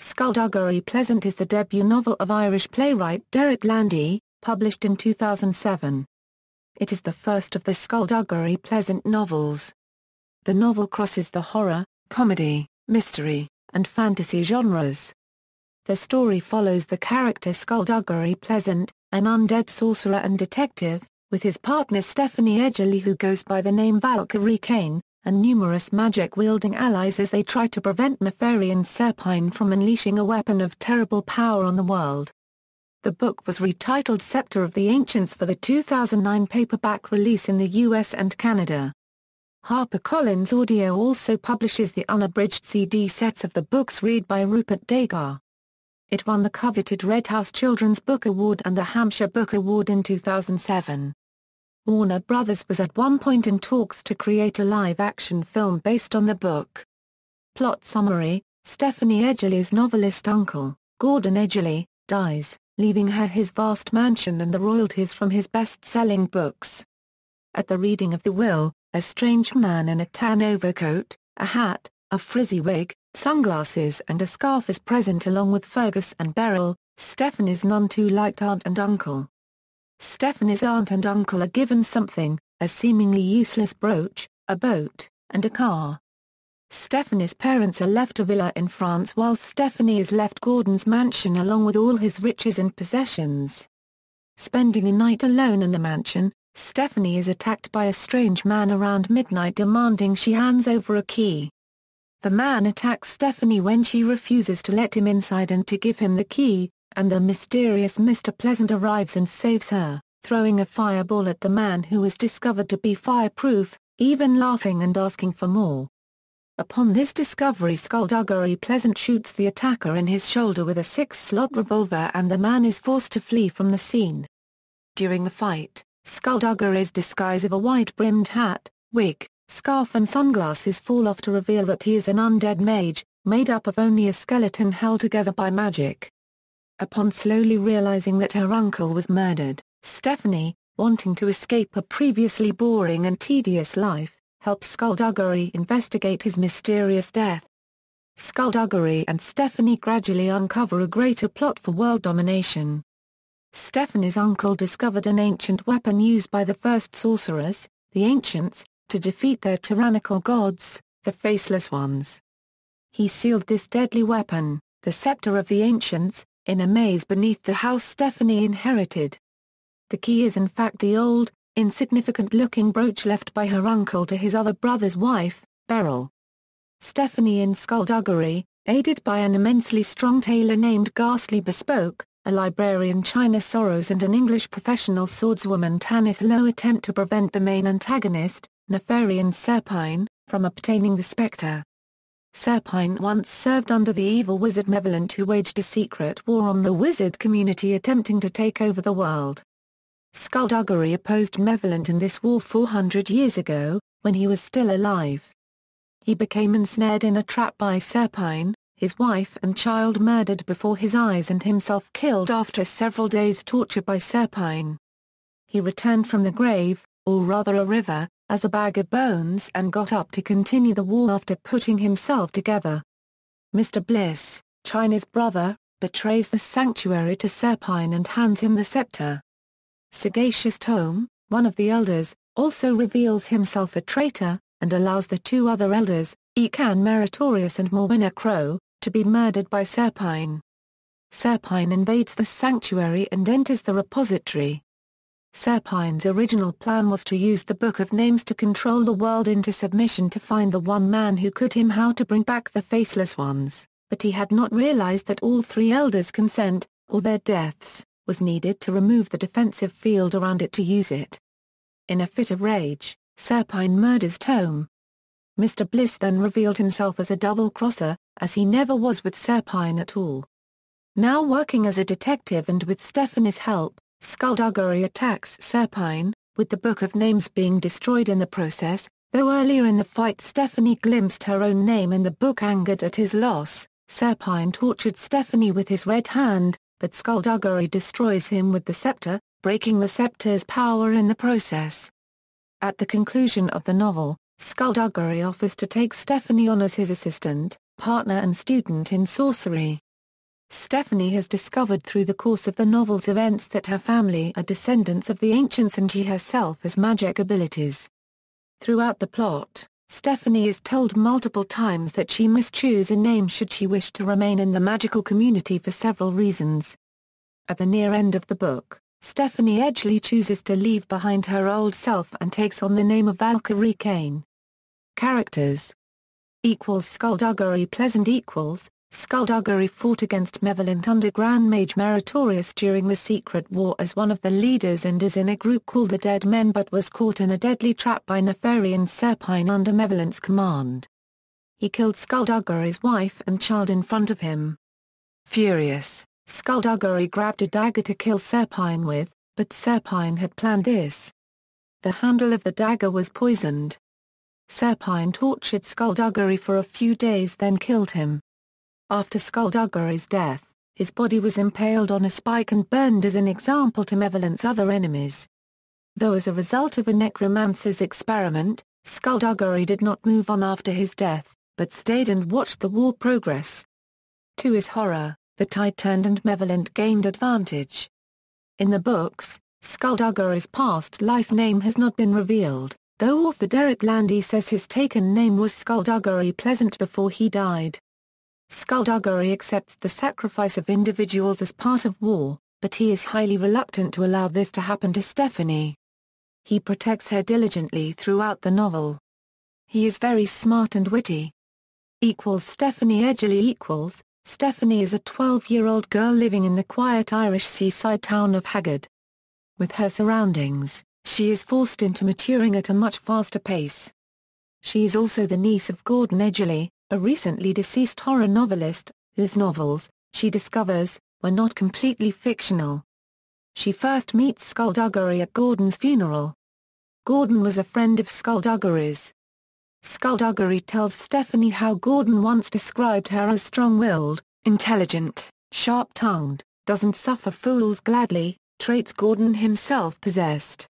Skulduggery Pleasant is the debut novel of Irish playwright Derek Landy, published in 2007. It is the first of the Skulduggery Pleasant novels. The novel crosses the horror, comedy, mystery, and fantasy genres. The story follows the character Skulduggery Pleasant, an undead sorcerer and detective, with his partner Stephanie Edgley, who goes by the name Valkyrie Cain, and numerous magic-wielding allies as they try to prevent Nefarian Serpine from unleashing a weapon of terrible power on the world. The book was retitled Sceptre of the Ancients for the 2009 paperback release in the US and Canada. HarperCollins Audio also publishes the unabridged CD sets of the books read by Rupert Degas. It won the coveted Red House Children's Book Award and the Hampshire Book Award in 2007. Warner Brothers was at one point in talks to create a live-action film based on the book. Plot summary: Stephanie Edgley's novelist uncle, Gordon Edgley, dies, leaving her his vast mansion and the royalties from his best-selling books. At the reading of the will, a strange man in a tan overcoat, a hat, a frizzy wig, sunglasses and a scarf is present along with Fergus and Beryl, Stephanie's none-too-liked aunt and uncle. Stephanie's aunt and uncle are given something, a seemingly useless brooch, a boat, and a car. Stephanie's parents are left a villa in France while Stephanie is left Gordon's mansion along with all his riches and possessions. Spending a night alone in the mansion, Stephanie is attacked by a strange man around midnight demanding she hands over a key. The man attacks Stephanie when she refuses to let him inside and to give him the key, and the mysterious Mr. Pleasant arrives and saves her, throwing a fireball at the man who is discovered to be fireproof, even laughing and asking for more. Upon this discovery, Skulduggery Pleasant shoots the attacker in his shoulder with a 6-slot revolver and the man is forced to flee from the scene. During the fight, Skulduggery's disguise of a wide-brimmed hat, wig, scarf and sunglasses fall off to reveal that he is an undead mage, made up of only a skeleton held together by magic. Upon slowly realizing that her uncle was murdered, Stephanie, wanting to escape a previously boring and tedious life, helps Skulduggery investigate his mysterious death. Skulduggery and Stephanie gradually uncover a greater plot for world domination. Stephanie's uncle discovered an ancient weapon used by the first sorcerers, the Ancients, to defeat their tyrannical gods, the Faceless Ones. He sealed this deadly weapon, the Sceptre of the Ancients, in a maze beneath the house Stephanie inherited. The key is in fact the old, insignificant-looking brooch left by her uncle to his other brother's wife, Beryl. Stephanie in Skulduggery, aided by an immensely strong tailor named Ghastly Bespoke, a librarian China Sorrows and an English professional swordswoman Tanith Lowe, attempt to prevent the main antagonist, Nefarian Serpine, from obtaining the Spectre. Serpine once served under the evil wizard Malevolent, who waged a secret war on the wizard community attempting to take over the world. Skulduggery opposed Malevolent in this war 400 years ago, when he was still alive. He became ensnared in a trap by Serpine, his wife and child murdered before his eyes and himself killed after several days' torture by Serpine. He returned from the grave, or rather a river, as a bag of bones and got up to continue the war after putting himself together. Mr. Bliss, China's brother, betrays the sanctuary to Serpine and hands him the scepter. Sagacious Tome, one of the elders, also reveals himself a traitor, and allows the two other elders, Ekan Meritorious and Morwenna Crow, to be murdered by Serpine. Serpine invades the sanctuary and enters the repository. Serpine's original plan was to use the Book of Names to control the world into submission to find the one man who could him how to bring back the Faceless Ones, but he had not realized that all three elders' consent, or their deaths, was needed to remove the defensive field around it to use it. In a fit of rage, Serpine murders Tome. Mr. Bliss then revealed himself as a double-crosser, as he never was with Serpine at all. Now working as a detective and with Stephanie's help, Skulduggery attacks Serpine, with the Book of Names being destroyed in the process, though earlier in the fight Stephanie glimpsed her own name in the book. Angered at his loss, Serpine tortured Stephanie with his red hand, but Skulduggery destroys him with the scepter, breaking the scepter's power in the process. At the conclusion of the novel, Skulduggery offers to take Stephanie on as his assistant, partner and student in sorcery. Stephanie has discovered through the course of the novel's events that her family are descendants of the ancients and she herself has magic abilities. Throughout the plot, Stephanie is told multiple times that she must choose a name should she wish to remain in the magical community for several reasons. At the near end of the book, Stephanie Edgley chooses to leave behind her old self and takes on the name of Valkyrie Cain. Characters Skulduggery Pleasant Skulduggery fought against malevolent underground mage Meritorious during the Secret War as one of the leaders and is in a group called the Dead Men but was caught in a deadly trap by Nefarian Serpine under Malevolent's command. He killed Skulduggery's wife and child in front of him. Furious, Skulduggery grabbed a dagger to kill Serpine with, but Serpine had planned this. The handle of the dagger was poisoned. Serpine tortured Skulduggery for a few days then killed him. After Skulduggery's death, his body was impaled on a spike and burned as an example to Malevolent's other enemies. Though as a result of a necromancer's experiment, Skulduggery did not move on after his death, but stayed and watched the war progress. To his horror, the tide turned and Malevolent gained advantage. In the books, Skulduggery's past life name has not been revealed, though author Derek Landy says his taken name was Skulduggery Pleasant before he died. Skulduggery accepts the sacrifice of individuals as part of war, but he is highly reluctant to allow this to happen to Stephanie. He protects her diligently throughout the novel. He is very smart and witty. Stephanie Edgley Stephanie is a 12-year-old girl living in the quiet Irish seaside town of Haggard. With her surroundings, she is forced into maturing at a much faster pace. She is also the niece of Gordon Edgley, a recently deceased horror novelist, whose novels, she discovers, were not completely fictional. She first meets Skulduggery at Gordon's funeral. Gordon was a friend of Skulduggery's. Skulduggery tells Stephanie how Gordon once described her as strong-willed, intelligent, sharp-tongued, doesn't suffer fools gladly, traits Gordon himself possessed.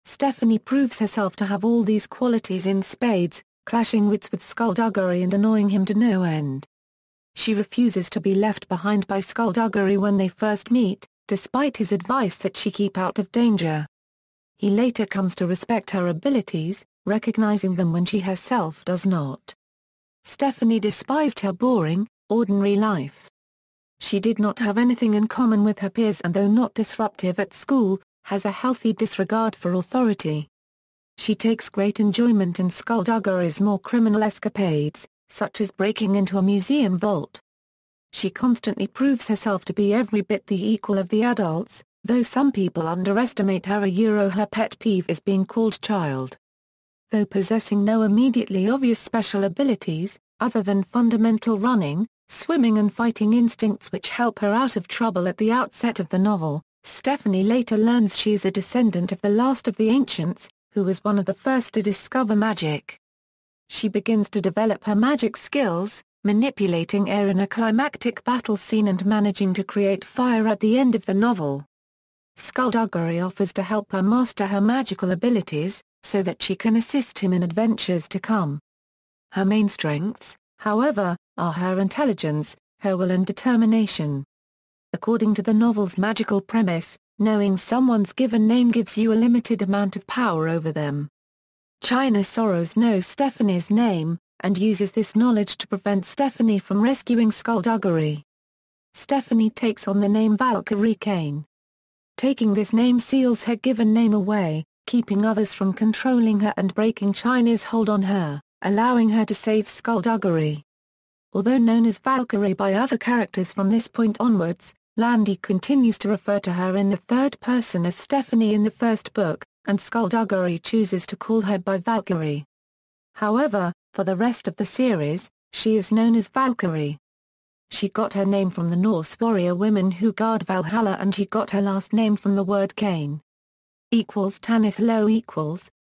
Stephanie proves herself to have all these qualities in spades, clashing wits with Skulduggery and annoying him to no end. She refuses to be left behind by Skulduggery when they first meet, despite his advice that she keep out of danger. He later comes to respect her abilities, recognizing them when she herself does not. Stephanie despised her boring, ordinary life. She did not have anything in common with her peers and though not disruptive at school, has a healthy disregard for authority. She takes great enjoyment in Skulduggery's more criminal escapades, such as breaking into a museum vault. She constantly proves herself to be every bit the equal of the adults, though some people underestimate her. Her pet peeve is being called child. Though possessing no immediately obvious special abilities, other than fundamental running, swimming and fighting instincts which help her out of trouble at the outset of the novel, Stephanie later learns she is a descendant of the last of the ancients, who was one of the first to discover magic. She begins to develop her magic skills, manipulating air in a climactic battle scene and managing to create fire at the end of the novel. Skulduggery offers to help her master her magical abilities, so that she can assist him in adventures to come. Her main strengths, however, are her intelligence, her will and determination. According to the novel's magical premise, knowing someone's given name gives you a limited amount of power over them. China Sorrows knows Stephanie's name, and uses this knowledge to prevent Stephanie from rescuing Skulduggery. Stephanie takes on the name Valkyrie Cain. Taking this name seals her given name away, keeping others from controlling her and breaking China's hold on her, allowing her to save Skulduggery. Although known as Valkyrie by other characters from this point onwards, Landy continues to refer to her in the third person as Stephanie in the first book, and Skulduggery chooses to call her by Valkyrie. However, for the rest of the series, she is known as Valkyrie. She got her name from the Norse warrior women who guard Valhalla and she got her last name from the word Cain. Tanith Low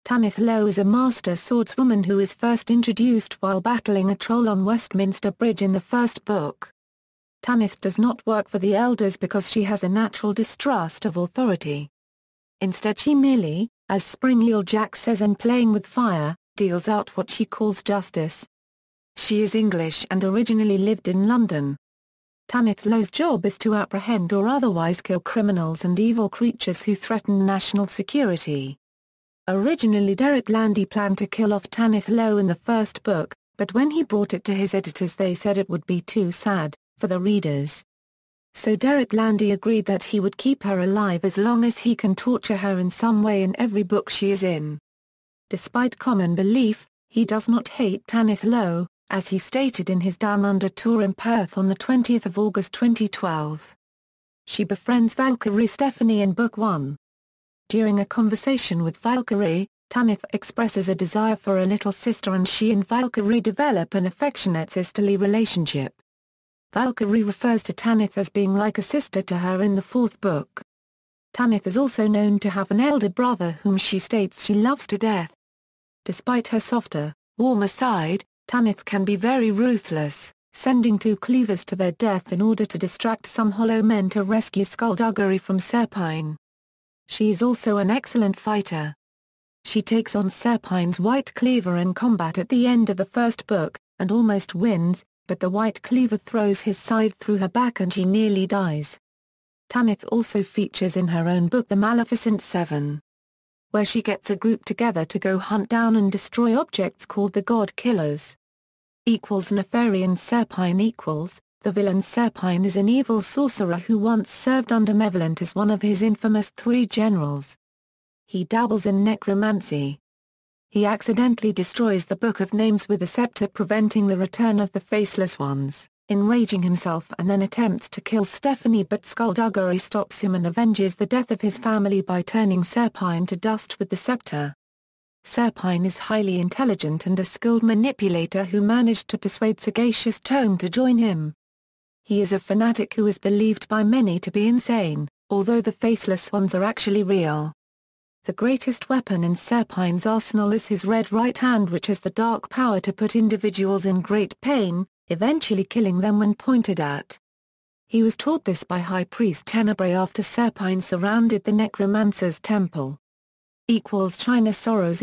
Tanith Low is a master swordswoman who is first introduced while battling a troll on Westminster Bridge in the first book. Tanith does not work for the elders because she has a natural distrust of authority. Instead she merely, as Springleel Jack says in Playing with Fire, deals out what she calls justice. She is English and originally lived in London. Tanith Lowe's job is to apprehend or otherwise kill criminals and evil creatures who threaten national security. Originally Derek Landy planned to kill off Tanith Lowe in the first book, but when he brought it to his editors they said it would be too sad for the readers. So Derek Landy agreed that he would keep her alive as long as he can torture her in some way in every book she is in. Despite common belief, he does not hate Tanith Lowe, as he stated in his Down Under tour in Perth on the 20th of August 2012. She befriends Valkyrie Stephanie in Book 1. During a conversation with Valkyrie, Tanith expresses a desire for a little sister and she and Valkyrie develop an affectionate sisterly relationship. Valkyrie refers to Tanith as being like a sister to her in the 4th book. Tanith is also known to have an elder brother whom she states she loves to death. Despite her softer, warmer side, Tanith can be very ruthless, sending 2 cleavers to their death in order to distract some hollow men to rescue Skulduggery from Serpine. She is also an excellent fighter. She takes on Serpine's White Cleaver in combat at the end of the 1st book, and almost wins, but the White Cleaver throws his scythe through her back and she nearly dies. Tanith also features in her own book The Maleficent 7, where she gets a group together to go hunt down and destroy objects called the God Killers. Nefarian Serpine the villain Serpine is an evil sorcerer who once served under Malevolent as one of his infamous 3 generals. He dabbles in necromancy. He accidentally destroys the Book of Names with a scepter, preventing the return of the Faceless Ones, enraging himself, and then attempts to kill Stephanie, but Skulduggery stops him and avenges the death of his family by turning Serpine to dust with the scepter. Serpine is highly intelligent and a skilled manipulator who managed to persuade Sagacious Tone to join him. He is a fanatic who is believed by many to be insane, although the Faceless Ones are actually real. The greatest weapon in Serpine's arsenal is his red right hand, which has the dark power to put individuals in great pain, eventually killing them when pointed at. He was taught this by High Priest Tenebrae after Serpine surrounded the Necromancer's temple. China Sorrows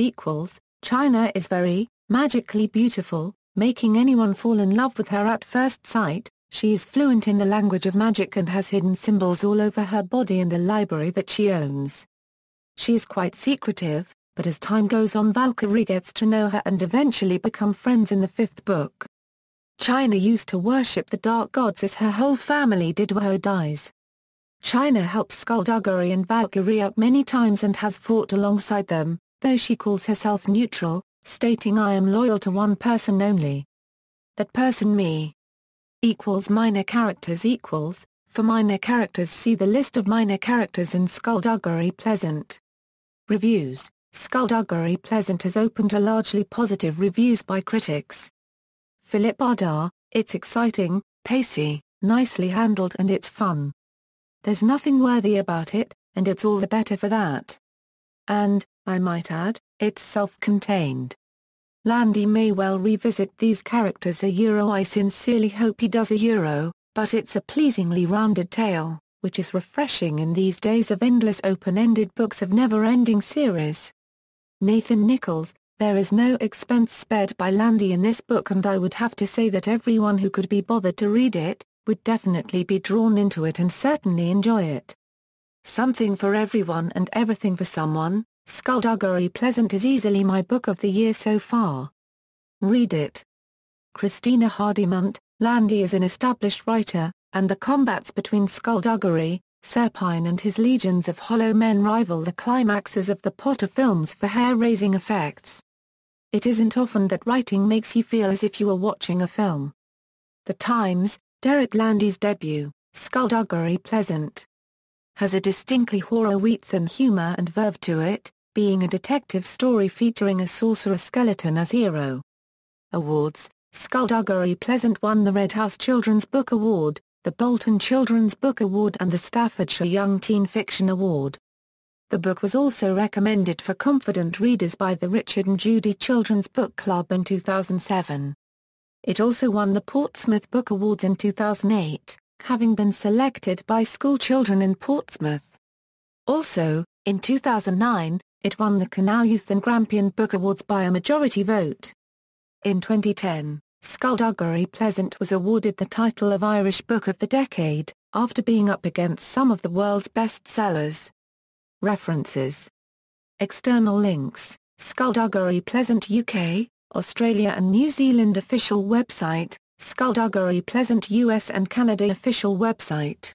China is very, magically beautiful, making anyone fall in love with her at first sight. She is fluent in the language of magic and has hidden symbols all over her body in the library that she owns. She is quite secretive, but as time goes on Valkyrie gets to know her and eventually become friends in the 5th book. China used to worship the dark gods as her whole family did when her dies. China helps Skulduggery and Valkyrie out many times and has fought alongside them, though she calls herself neutral, stating I am loyal to one person only. That person me. Minor characters For minor characters see the list of minor characters in Skulduggery Pleasant. Reviews. Skulduggery Pleasant has opened to largely positive reviews by critics. Philip Ardagh, it's exciting, pacey, nicely handled and it's fun. There's nothing worthy about it, and it's all the better for that. And, I might add, it's self-contained. Landy may well revisit these characters I sincerely hope he does but it's a pleasingly rounded tale, which is refreshing in these days of endless open-ended books of never-ending series. Nathan Nichols, there is no expense spared by Landy in this book, and I would have to say that everyone who could be bothered to read it, would definitely be drawn into it and certainly enjoy it. Something for everyone and everything for someone, Skulduggery Pleasant is easily my book of the year so far. Read it. Christina Hardimunt, Landy is an established writer, and the combats between Skulduggery, Serpine and his legions of hollow men rival the climaxes of the Potter films for hair-raising effects. It isn't often that writing makes you feel as if you were watching a film. The Times, Derek Landy's debut, Skulduggery Pleasant, has a distinctly Horowitzian humor and verve to it, being a detective story featuring a sorcerer skeleton as hero. Awards. Skulduggery Pleasant won the Red House Children's Book Award, the Bolton Children's Book Award and the Staffordshire Young Teen Fiction Award. The book was also recommended for confident readers by the Richard and Judy Children's Book Club in 2007. It also won the Portsmouth Book Awards in 2008, having been selected by school children in Portsmouth. Also, in 2009, it won the Canal Youth and Grampian Book Awards by a majority vote. In 2010, Skulduggery Pleasant was awarded the title of Irish Book of the Decade, after being up against some of the world's best sellers. References. External links: Skulduggery Pleasant UK, Australia and New Zealand official website, Skulduggery Pleasant US and Canada official website.